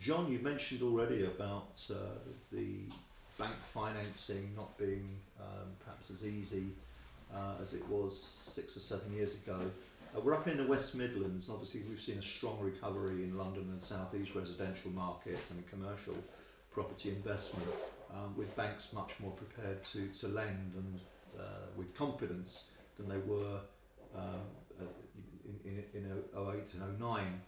John, you mentioned already about the bank financing not being perhaps as easy as it was 6 or 7 years ago. We're up in the West Midlands, and obviously we've seen a strong recovery in London and South East residential markets and commercial property investment, with banks much more prepared to lend and with confidence than they were in 08 and 09.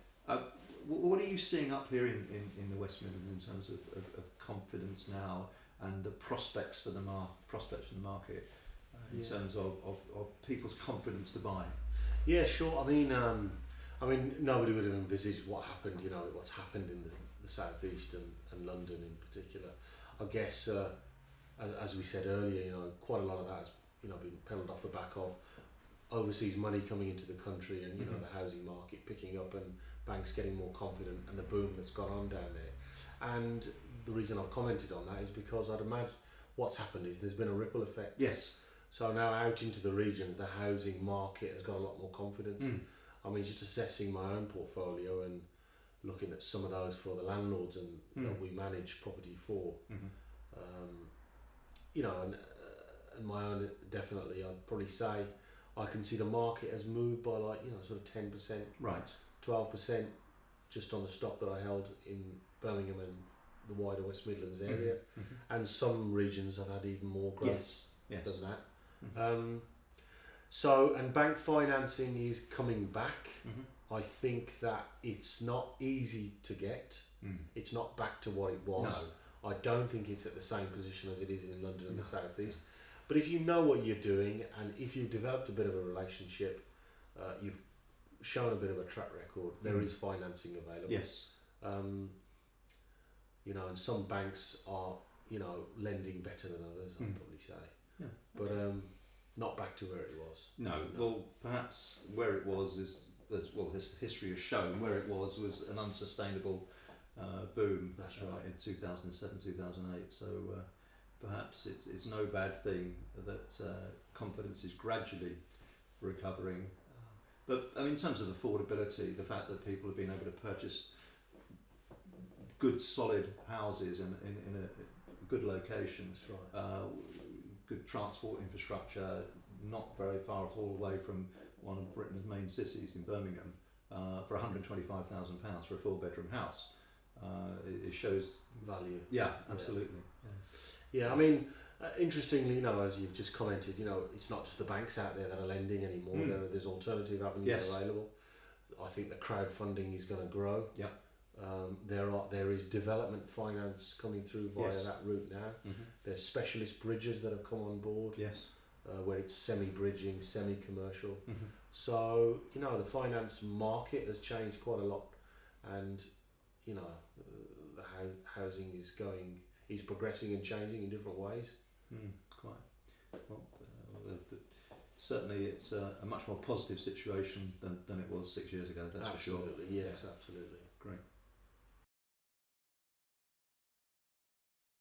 What are you seeing up here in the West Midlands in terms of confidence now and the prospects for the market in terms of people's confidence to buy? Yeah, sure. I mean, nobody would have envisaged what happened. What's happened in the southeast and London in particular. I guess, as we said earlier, quite a lot of that has been pedalled off the back of overseas money coming into the country, and the housing market picking up, and banks getting more confident, and the boom that's gone on down there. And the reason I've commented on that is because I'd imagine what's happened is there's been a ripple effect. Yes. So now out into the regions, the housing market has got a lot more confidence. I mean, just assessing my own portfolio and looking at some of those for the landlords and that we manage property for, and my own, definitely, I'd probably say I can see the market has moved by sort of 10%, right, 12% just on the stock that I held in Birmingham and the wider West Midlands area, and some regions have had even more growth than that. And bank financing is coming back. I think that it's not easy to get. It's not back to what it was. No. I don't think it's at the same position as it is in London and the South East. But if you know what you're doing, and if you've developed a bit of a relationship, you've shown a bit of a track record, there is financing available. Yes. And some banks are, lending better than others, I'd probably say. Yeah. But not back to where it was. No. Well, perhaps where it was is, as well, history has shown, where it was an unsustainable boom. That's right. In 2007, 2008. So perhaps it's no bad thing that confidence is gradually recovering. But I mean, in terms of affordability, the fact that people have been able to purchase good, solid houses in a good locations, good transport infrastructure, not very far at all away from one of Britain's main cities in Birmingham, for £125,000 for a 4-bedroom house. It shows value. Yeah, absolutely. Yeah, I mean, interestingly, as you've just commented, it's not just the banks out there that are lending anymore. There's alternative avenues available. I think the crowdfunding is going to grow. Yeah. There is development finance coming through via that route now. There's specialist bridges that have come on board. Yes. Where it's semi-bridging, semi-commercial. So, the finance market has changed quite a lot, and the housing is progressing and changing in different ways. Quite. Well, certainly it's a much more positive situation than it was 6 years ago, that's for sure. Absolutely, yes, absolutely. Great.